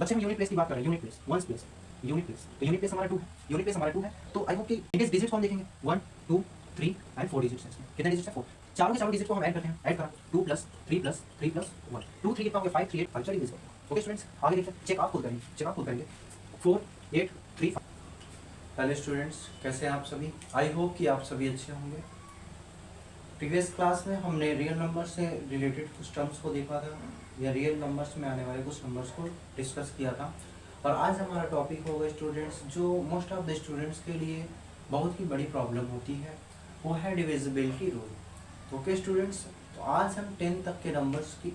बच्चे हम unit place की बात कर रहे हैं, unit place, ones place, unit place, तो यूनिट प्लेस हमारा 2 है, यूनिट प्लेस हमारा 2 है, तो आई होप कि इनके डिजिट्स हम देखेंगे 1 2 3 एंड 4 डिजिट्स हैं इसमें। कितने डिजिट्स हैं? 4। चारों के चारों डिजिट को हम ऐड करते हैं, ऐड करा 2 प्लस 3 प्लस 3 प्लस 1, 2 3 कितना हो गया? 5 3 8 5 डिजिट। ओके स्टूडेंट्स, आगे देखते हैं, चेक आप खुद करेंगे, चेक आप खुद करेंगे 4 8 3 5। हेलो स्टूडेंट्स, कैसे हैं आप सभी? आई होप कि आप सभी अच्छे होंगे। प्रीवियस क्लास में हमने रियल नंबर से रिलेटेड कुछ टर्म्स को देखा था, या रियल नंबर्स में आने वाले कुछ नंबर्स को डिस्कस किया था। और आज हमारा टॉपिक होगा स्टूडेंट्स, जो मोस्ट ऑफ द स्टूडेंट्स के लिए बहुत ही बड़ी प्रॉब्लम होती है, वो है डिविजिबिलिटी रूल। ओके स्टूडेंट्स, तो आज हम 10 तक के नंबर्स की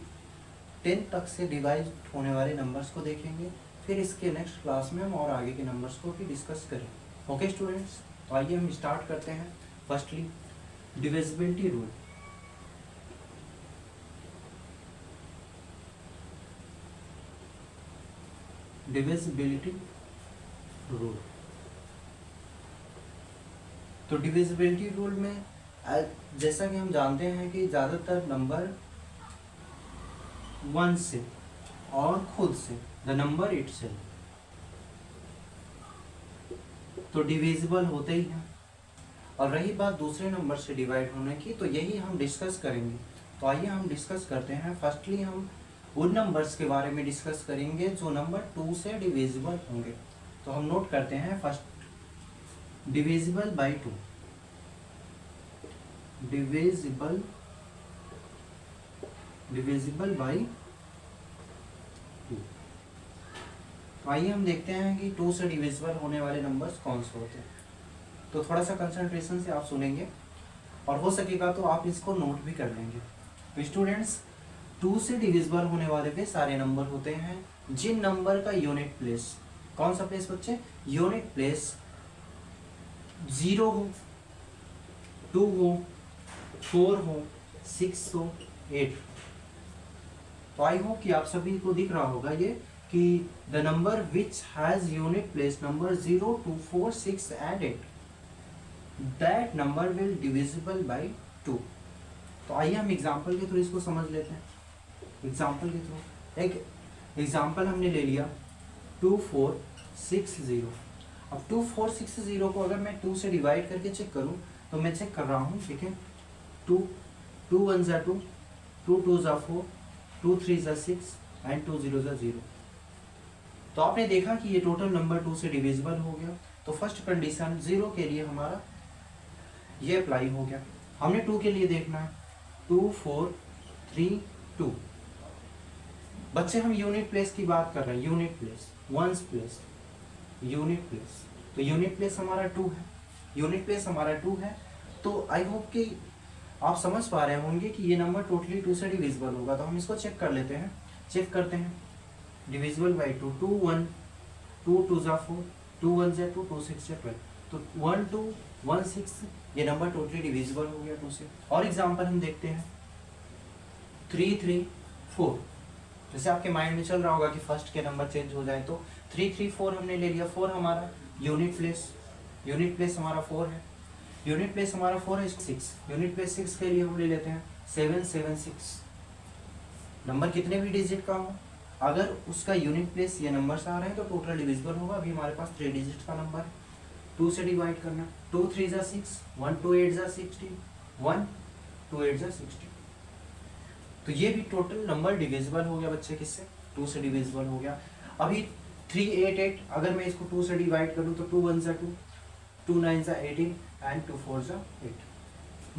10 तक से डिवाइड होने वाले नंबर्स को देखेंगे, फिर इसके नेक्स्ट क्लास में हम और आगे के नंबर्स को भी डिस्कस करेंगे। ओके स्टूडेंट्स, तो आइए हम स्टार्ट करते हैं। Firstly divisibility rule. Divisibility rule, तो डिविजिबिलिटी रूल में जैसा कि हम जानते हैं कि ज़्यादातर नंबर 1 से और खुद से द नंबर इटसेल्फ तो डिविजिबल होते ही हैं। और रही बात दूसरे नंबर से डिवाइड होने की, तो यही हम डिस्कस करेंगे। तो आइए हम डिस्कस करते हैं। फर्स्टली हम उन नंबर्स के बारे में डिस्कस करेंगे जो नंबर 2 से डिविजिबल होंगे। तो हम नोट करते हैं, first divisible by 2, divisible by 2। तो आइए हम देखते हैं कि 2 से डिविजिबल होने वाले नंबर्स कौन से होते हैं। तो थोड़ा सा कंसंट्रेशन से आप सुनेंगे, और हो सकेगा तो आप इसको नोट भी कर लेंगे। तो स्टूडेंट्स, 2 से डिविजिबल होने वाले वे सारे नंबर होते हैं जिन नंबर का यूनिट प्लेस, कौन सा प्लेस बच्चे? यूनिट प्लेस 0 हो, 2 हो, 4 हो, 6 हो, 8। तो आई होप कि आप सभी को दिख रहा होगा ये कि the number which has unit place number 0 2 4 6 and 8, that number will divisible bye 2। तो आइए हम एग्जाम्पल के थ्रू इसको समझ लेते हैं। एग्जाम्पल के थ्रू एक एग्जाम्पल हमने ले लिया 2460। अब 2460 को अगर मैं 2 से डिवाइड करके चेक करूं, तो मैं चेक कर रहा हूं, ठीक है, 2 2 1 ज़ा 2, 2 2 ज़ा 4, 2 3 ज़ा 6 एंड 2 0 ज़ा 0। तो आपने देखा कि ये टोटल नंबर 2 से डिविजिबल हो गया। तो फर्स्ट कंडीशन 0 के लिए हमारा ये अप्लाई हो गया। हमने 2 के लिए देखना है, 2 4 3 2। बच्चे हम यूनिट प्लेस की बात कर रहे हैं, unit place, ones place, unit place. तो यूनिट प्लेस हमारा 2 है, यूनिट प्लेस हमारा 2 है। तो आई होप कि आप समझ पा रहे होंगे कि ये नंबर टोटली 2 से डिविजिबल होगा। तो हम इसको चेक कर लेते हैं, चेक करते हैं। डिविजिबल बाई 2, 2 1, 2 2 ज़ा 4, 2 1 ज़ा 2, 2 6 ज़ा 12। तो 1 2 1 6, ये नंबर टोटली डिविजिबल हो गया 2 से। और एग्जांपल हम देखते हैं 3 3 4। जैसे आपके माइंड में चल रहा होगा कि फर्स्ट के नंबर चेंज हो जाए, तो 3 3 4 हमने ले लिया। 4 हमारा यूनिट प्लेस, यूनिट प्लेस हमारा 4 है, यूनिट प्लेस हमारा 4 है। 6 यूनिट प्लेस 6 के लिए हम ले लेते हैं 7 7 6। नंबर कितने भी डिजिट का हो, अगर उसका यूनिट प्लेस ये नंबर्स आ रहे हैं तो टोटल डिविजिबल होगा। अभी हमारे पास 3 डिजिट का नंबर है, 2 से डिवाइड करना, 2 3 ज़ा 6, 1 2 8 ज़ा 16, 1 2 8 ज़ा 16। तो ये भी टोटल नंबर डिविजिबल हो गया बच्चे, किससे? 2 से डिविजिबल हो गया। अभी 3 8 8, अगर मैं इसको 2 से डिवाइड करूँ तो 2 1 ज़ा 2, 2 9 ज़ा 18 एंड 2 4 ज़ा 8।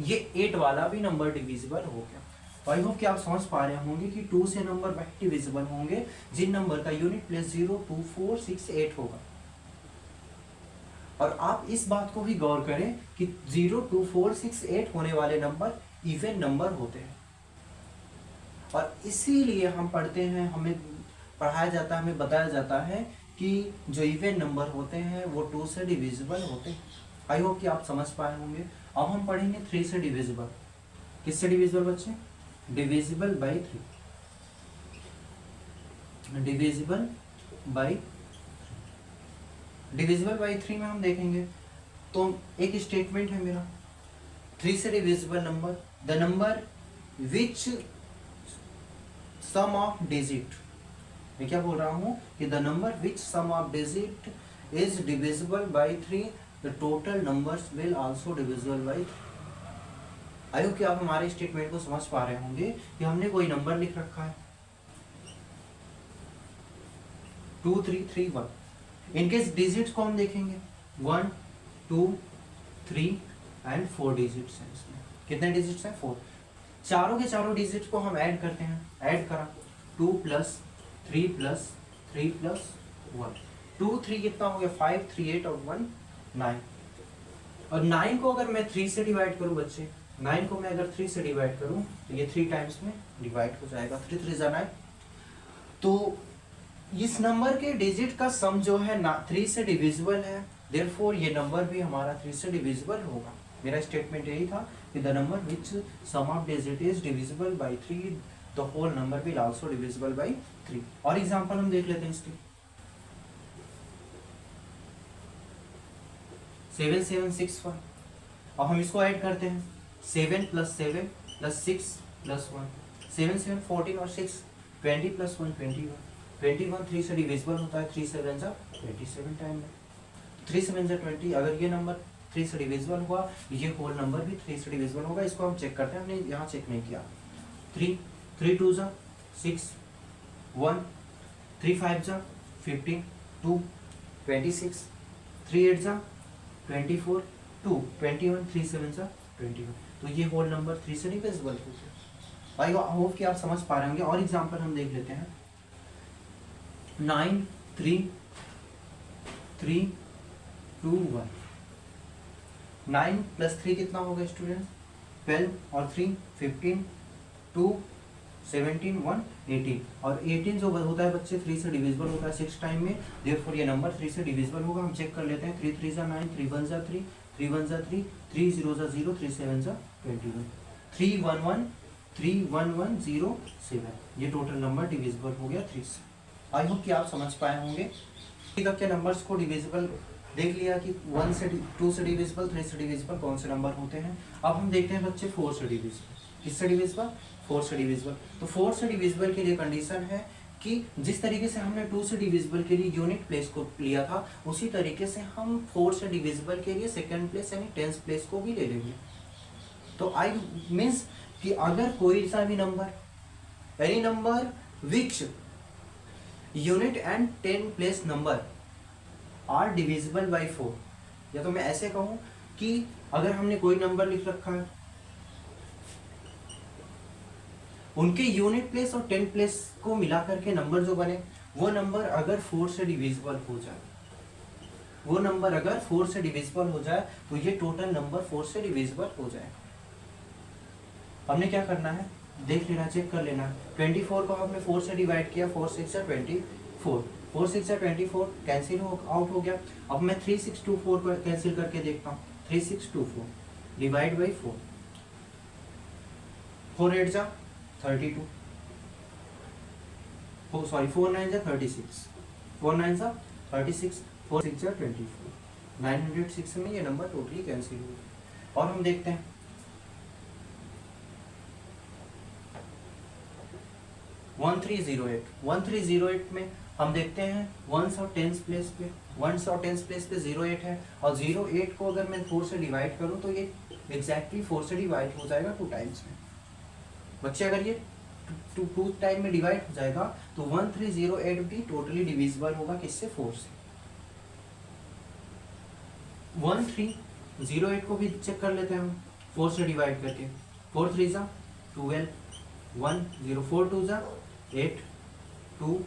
ये 8 वाला भी नंबर डिविजिबल हो गया। आई होप कि आप समझ पा रहे होंगे कि 2 से नंबर वही डिविजिबल होंगे जिन नंबर का यूनिट प्लेस 0 2 4 6 8 होगा। और आप इस बात को भी गौर करें कि 0 2 4 6 8 होने वाले नंबर इवन नंबर होते हैं। और इसीलिए हम पढ़ते हैं, हमें पढ़ाया जाता है, हमें बताया जाता है कि जो इवन नंबर होते हैं वो 2 से डिविजिबल होते हैं। आई होप कि आप समझ पाए होंगे। अब हम पढ़ेंगे 3 से डिविजिबल। किससे डिविजिबल बच्चे? Divisible by 3, divisible by, divisible by 3 में हम देखेंगे तो एक स्टेटमेंट है मेरा, 3 से divisible number, the number which sum of digit मैं क्या बोल रहा हूँ कि the number which sum of digit is divisible by 3, the total numbers will also divisible by. I hope कि आप हमारे स्टेटमेंट को समझ पा रहे होंगे कि हमने कोई नंबर लिख रखा है 2331। इनके डिजिट्स को हम देखेंगे 1 2 3 एंड 4 डिजिट्स हैं इसमें। कितने डिजिट्स हैं? 4। चारों के चारों डिजिट्स को हम ऐड करते हैं। ऐड करा 2 प्लस 3 प्लस 3 प्लस 1, 2 3 कितना हो गया 5 3 8 और 1 9। और 9 को अगर मैं 3 से डिवाइड करूं बच्चे, 9 को मैं अगर 3 से डिवाइड करूं तो ये 3 टाइम्स में डिवाइड हो जाएगा। 3 3 जा 9। तो इस नंबर के डिजिट का सम जो है ना 3 से डिविजिबल है, देयरफॉर ये नंबर भी हमारा 3 से डिविजिबल होगा। मेरा स्टेटमेंट यही था कि the number which sum of digit is divisible by 3, the whole number will also divisible by 3। और एग्जांपल हम देख लेते हैं इसके। 7761। अब हम इसको ऐड करते हैं 7 प्लस 7 प्लस 6 प्लस 1, 7 7 14 और 6 20 प्लस 1 21, 21 3 से डिविजिबल होता है, 3 7 जा 27 टाइम में 3 7 जा 20। अगर ये नंबर 3 से डिविजिबल हुआ, ये होल नंबर भी 3 से डिविजिबल होगा। इसको हम चेक करते हैं, हमने यहाँ चेक नहीं किया। 3 2 जा 6 1, 3 5 जा 15 2 26, 3 8 जा 24 2 21, 3 7 जा 21। तो ये होल नंबर 3 से डिविजिबल हो गया। आई होप कि आप समझ पा रहे होंगे। और एग्जांपल हम देख लेते हैं 9 3 3 2 1। 9 प्लस 3 कितना होगा स्टूडेंट? 12 और 3 15 2 17 1 18। और 18 जो होता है बच्चे 3 से डिविजिबल होता है 6 टाइम में, देयरफॉर ये नंबर 3 से डिविजिबल होगा। हम चेक कर लेते हैं। 3 3 जा 9, 3 1 जा 3, 3 1 जा 3, 3 0 जा 0, 3 7 जा 21, 3 1 1 3 1 1 0 7। ये टोटल नंबर डिविजिबल हो गया 3 से। आई होप कि आप समझ पाए होंगे। ठीक है, क्या नंबर्स को डिविजिबल देख लिया कि 1 से 2 से डिविजिबल, 3 से डिविजिबल कौन से नंबर होते हैं। अब हम देखते हैं बच्चे 4 से डिविजिबल। किससे डिविजिबल? 4 से डिविजिबल। तो 4 से डिविजिबल के लिए कंडीशन है कि जिस तरीके से हमने 2 से डिविजिबल के लिए यूनिट प्लेस को लिया था, उसी तरीके से हम 4 से डिविजिबल के लिए सेकंड प्लेस यानी टेंस प्लेस को भी ले लेंगे। तो आई मीन्स कि अगर कोई सा भी number, any number which unit and 10 place number are divisible by 4, या तो मैं ऐसे कहूं कि अगर हमने कोई नंबर लिख रखा है, उनके यूनिट प्लेस और 10 प्लेस को मिलाकर के नंबर जो बने, वो नंबर अगर 4 से डिविजिबल हो जाए, वो नंबर अगर 4 से डिविजिबल हो जाए तो ये टोटल नंबर 4 से डिविजिबल हो जाए। हमने क्या करना है, देख लेना, चेक कर लेना। 24 को हमने 4 से डिवाइड किया, 4 6 या 24, 4 6 या 24 कैंसिल आउट हो गया। अब मैं 3 6 2 4 को कैंसिल करके देखता हूँ। 3 6 2 4 डिवाइड बाई 4, 4 8 जा 32, सॉरी 4 9 जा 36, 4 9 जा 36, 4 6 जा 24, 906 में ये नंबर टोटली कैंसिल हो गया। और हम देखते हैं 1308 में हम देखते हैं 1s और 10s प्लेस पे, 1s और 10s प्लेस पे 08 है, और 08 को अगर मैं 4 से डिवाइड करूं तो ये एग्जैक्टली 4 से डिवाइड हो जाएगा 2 टाइम्स में। बच्चे अगर ये 2 टाइम में डिवाइड हो जाएगा तो 1308 भी टोटली डिविजिबल होगा किससे? 4 से। 1308 को भी चेक कर लेते हैं हम 4 से डिवाइड करके। 4 3 जा 12, 1 0, 4 2 जा 8, 2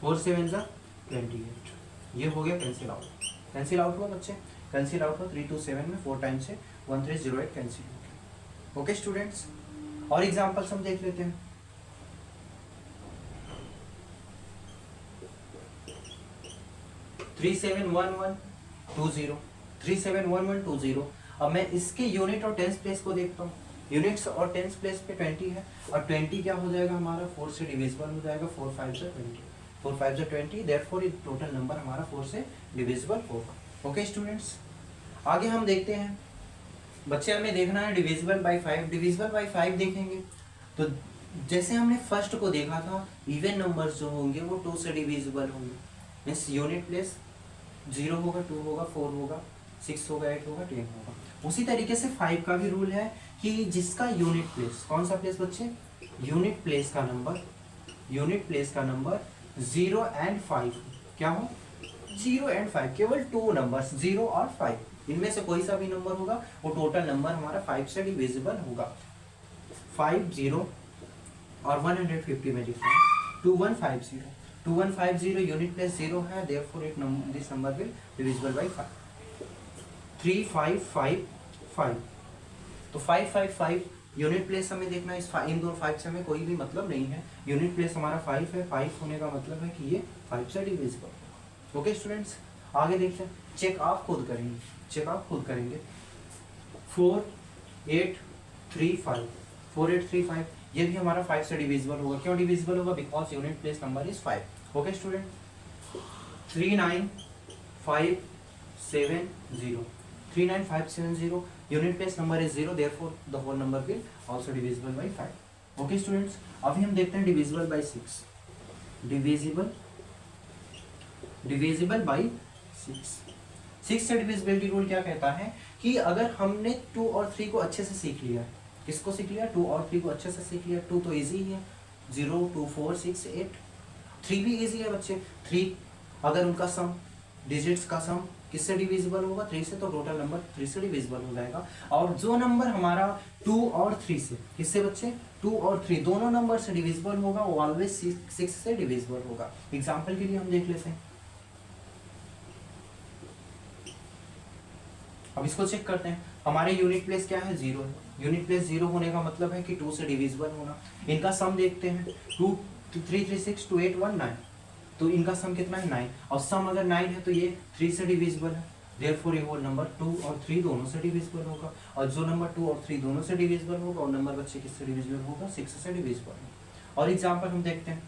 4 7 जा 28। ये हो गया कैंसिल आउट। कैंसिल आउट हुआ बच्चे, कैंसिल आउट हुआ 3 2 7 में 4 टाइम से 1308 कैंसिल हो गया। ओके स्टूडेंट्स, और एग्जांपल्स हम देख लेते हैं। थ्री 371120। अब मैं इसके यूनिट और टेंस प्लेस को देखता हूँ। यूनिट्स और टेंस प्लेस पे 20 है, और 20 क्या हो जाएगा हमारा? 4 से डिविजिबल हो जाएगा। 4 5 से 20, 4 5 से 20, देयरफॉर टोटल नंबर हमारा 4 से डिविजिबल होगा। ओके स्टूडेंट्स, आगे हम देखते हैं। बच्चे हमें देखना है डिविजिबल बाई 5। डिविजिबल बाई 5 देखेंगे तो जैसे हमने फर्स्ट को देखा था, इवन नंबर्स जो होंगे वो 2 से डिविजिबल होंगे, मीन्स यूनिट प्लेस 0 होगा, 2 होगा, 4 होगा, 6 होगा, 8 होगा, 10 होगा। उसी तरीके से 5 का भी रूल है कि जिसका यूनिट प्लेस, कौन सा प्लेस बच्चे, यूनिट प्लेस का नंबर 0 एंड 5, क्या हो 0 एंड 5, केवल 2 नंबर्स 0 और 5, इनमें से कोई सा भी नंबर होगा वो टोटल नंबर हमारा 5 से डिविजिबल होगा। 5 0 और 150 में डिफरेंस 2150 यूनिट प्लेस 0 है, therefore it this number will divisible by 5। 3555, तो 555 यूनिट प्लेस हमें देखना है, इन दो 5 से हमें कोई भी मतलब नहीं है, यूनिट प्लेस हमारा 5 है, 5 होने का मतलब है कि ये 5 से डिविजिबल होगा। ओके स्टूडेंट्स, आगे देखते हैं, चेक आप खुद करेंगे 4835, ये भी हमारा 5 से डिविजिबल होगा। क्यों डिविजिबल होगा? Because unit place number is 5। Okay student, 39570 unit place number is 0, therefore the whole number will also divisible by 5। Okay students, अभी हम देखते हैं डिविजिबल बाय 6। डिविजिबल बाय 6 से डिविजिबिलिटी रूल क्या कहता है कि अगर हमने 2 और 3 को अच्छे से सीख लिया, किसको सीख लिया? 2 और 3 को अच्छे से सीख लिया। 2 तो इजी ही है, 0 2 4 6 8। 3 भी इजी है बच्चे। 3 अगर उनका सम, डिजिट्स का सम किससे डिविजिबल होगा? 3 से, तो टोटल नंबर 3 से डिविजिबल हो जाएगा। और जो नंबर हमारा 2 और 3 से, किससे बच्चे? 2 और 3 दोनों नंबर से डिविजिबल होगा, वो ऑलवेज 6 से डिविजिबल होगा। एग्जाम्पल के लिए हम देख लेते हैं, अब इसको चेक करते हैं। हमारे यूनिट प्लेस क्या है? 0 है। यूनिट प्लेस 0 होने का मतलब है कि 2 से डिविजिबल होना। इनका सम देखते हैं, 2 3 3 6 2 8 1 9, तो इनका सम कितना है? 9, और सम अगर 9 है तो ये 3 से डिविजिबल है, देयरफॉर ये होल नंबर 2 और 3 दोनों से डिविजिबल होगा। और जो नंबर 2 और 3 दोनों से डिविजिबल होगा, और नंबर बच्चे किससे डिविजिबल होगा? 6 से डिविजिबल होगा। और एग्जाम्पल हम देखते हैं,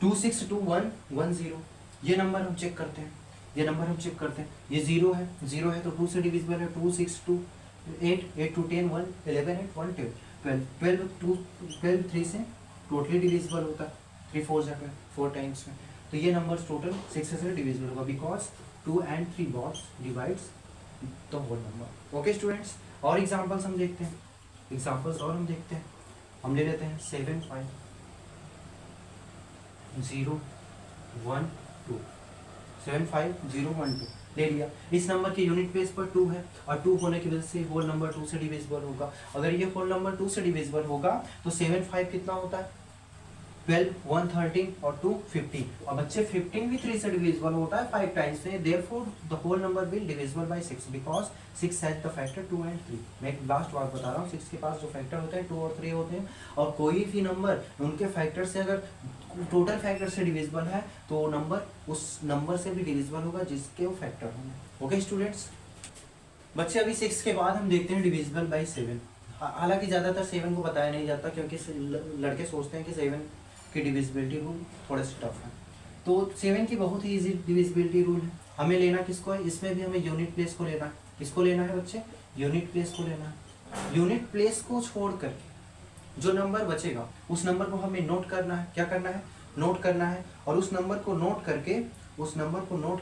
262110, ये नंबर हम चेक करते हैं, ये 0 है, 0 है तो 2 से डिविजिबल है। 2 6 2 8 8 2 10 1 11 8 1 12 12 3 से टोटली डिविजिबल होता है। 3 4 जा 4 टाइम्स में, तो ये नंबर टोटल 6 से डिविजिबल होगा, बिकॉज 2 and 3 बॉक्स divides the whole number. Okay students, और एग्जाम्पल्स हम देखते हैं, हम ले लेते हैं 7 5 0 1 2, 7 5 0 1 2 ले लिया। इस नंबर के यूनिट प्लेस पर 2 है, और 2 होने की वजह से होल नंबर 2 से डिविजिबल होगा। अगर ये होल नंबर 2 से डिविजिबल होगा तो 7 5 कितना होता है? 12 1 13 और 2 15, और बच्चे 15 भी 3 से डिविजिबल होता है 5 टाइम्स से, therefore the whole number will divisible by 6, because 6 has the factor 2 and 3। मैं एक लास्ट बात बता रहा हूँ, 6 के पास जो फैक्टर होते हैं 2 और 3 होते हैं, और कोई भी नंबर उनके फैक्टर से अगर टोटल फैक्टर से डिविजिबल है तो नंबर उस नंबर से भी डिविजिबल होगा जिसके वो फैक्टर होंगे। ओके स्टूडेंट्स, बच्चे अभी 6 के बाद हम देखते हैं डिविजिबल बाय 7। हालांकि ज़्यादातर 7 को बताया नहीं जाता, क्योंकि लड़के सोचते हैं कि 7 की डिविजिबिलिटी रूल थोड़ा सा टफ है, तो 7 की बहुत ही इजी डिविजिबिलिटी रूल है। हमें लेना किसको है? इसमें भी हमें यूनिट प्लेस को लेना है। किसको लेना है बच्चे? यूनिट प्लेस को लेना है। यूनिट प्लेस को छोड़ करके जो नंबर बचेगा उस नंबर को हमें नोट करना है। क्या करना है? नोट करना है, और उस नंबर को नोट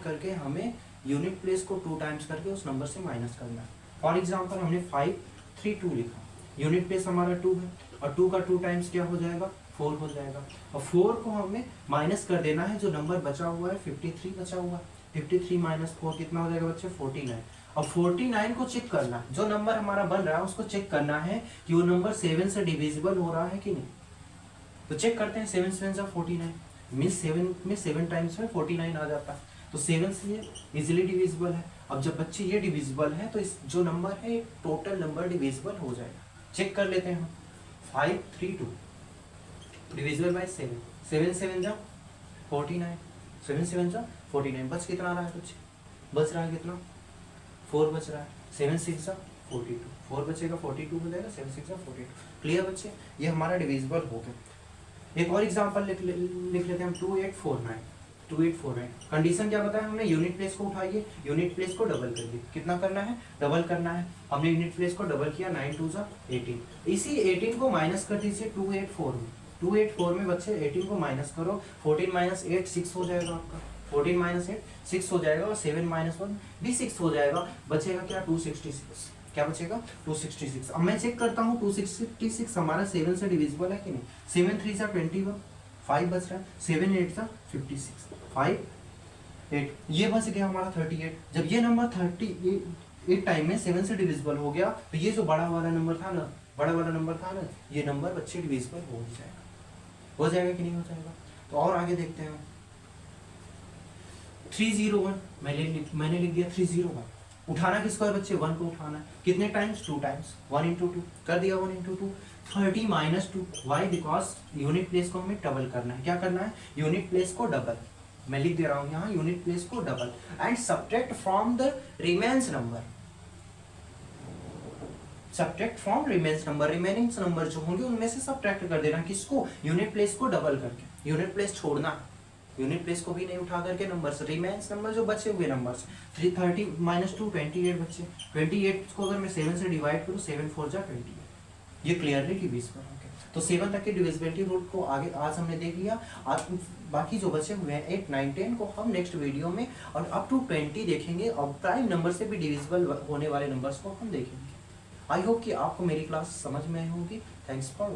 करके हमें यूनिट प्लेस को 2 टाइम्स करके उस नंबर से माइनस करना है। फॉर एग्जाम्पल हमने 5 3 2 लिखा, यूनिट प्लेस हमारा 2 है, और 2 का 2 टाइम्स क्या हो जाएगा? 4 हो जाएगा, और 4 को हमें माइनस कर देना है। जो नंबर बचा हुआ है 53 बचा हुआ है, 53 माइनस 4 कितना हो जाएगा बच्चे? 49। और 49 को चेक करना है, जो नंबर हमारा बन रहा है उसको चेक करना है कि वो नंबर 7 से डिविजिबल हो रहा है कि नहीं। तो चेक करते हैं, 7 7 49 मीन्स 7 में 7 टाइम्स में 49 आ जाता है, तो 7 से ये इजिली डिविजिबल है। अब जब बच्चे ये डिविजिबल है तो इस जो नंबर है टोटल नंबर डिविजिबल हो जाएगा। चेक कर लेते हैं हम, 5 3 2 डिविजिबल बाय 7, 7 7 जा 49, 7 7 जा 49, बच कितना रहा है बच्चे? बच रहा है कितना? 4 बच रहा है। 7 6 जा 42, 4 बचेगा 42 हो जाएगा, 7 6 जा 42। क्लियर बच्चे, ये हमारा डिविजिबल हो गया। एक और एग्जांपल लिख लेते हैं हम, 2849। 2848। कंडीशन क्या बताया हमने, यूनिट प्लेस को उठाइए, यूनिट प्लेस को डबल करिए। कितना करना है, डबल करना है। हमने यूनिट प्लेस को डबल किया, 9 2 जा 18। इसी 18 को माइनस कर दीजिए 284 में। 284 में बच्चे 18 को माइनस करो, 14 माइनस 8 6 हो जाएगा आपका। 14 माइनस 8 6 हो जाएगा, और 7 माइनस 1 भी 6 हो जाएगा। बचेगा क्या, 266। क्या बचेगा, 266। अब मैं चेक करता हूँ 266 हमारा 7 से डिविजिबल है कि नहीं। 7 3 जा 21, 5 बच रहा है, 7 8 जा 56, 5 8, ये बच गया हमारा 38। जब ये नंबर 38 टाइम में 7 से डिविजिबल हो गया, तो ये जो बड़ा वाला नंबर था ना, बड़ा वाला नंबर था ना, ये नंबर बच्चे डिविजिबल हो जाएगा। हो जाएगा कि नहीं हो जाएगा। तो और आगे देखते हैं। 301 मैंने लिख दिया 301। उठाना किसको है बच्चे, 1 को उठाना है। कितने टाइम्स, 2 टाइम्स। 1 इंटू 2 कर दिया, 1 into 2 30 minus 2। Why, because unit place को हमें डबल करना है। क्या करना है, यूनिट प्लेस को डबल। मैं लिख दे रहा हूँ यहाँ, यूनिट प्लेस को double. And subtract from the remains number, subtract from remains number, remaining number जो होंगे उनमें से सब्ट्रैक्ट कर देना। किसको, यूनिट प्लेस को डबल करके। यूनिट प्लेस छोड़ना, यूनिट प्लेस को भी नहीं उठा करके नंबर्स, रिमेन्स नंबर जो बचे हुए नंबर्स। 330 माइनस 2 28 बच्चे। 28 को अगर मैं 7 से डिवाइड करूँ, 7 4 जा 28। ये क्लियरली डिविजिबल हो गया। तो 7 तक के डिविजिबिलिटी रूल को आगे आज हमने देख लिया। आज बाकी जो बचे हुए हैं 8 9 10 को हम नेक्स्ट वीडियो में और अप टू 20 देखेंगे, और प्राइम नंबर से भी डिविजिबल होने वाले नंबर्स को हम देखेंगे। आई होप कि आपको मेरी क्लास समझ में आई होगी। Thanks for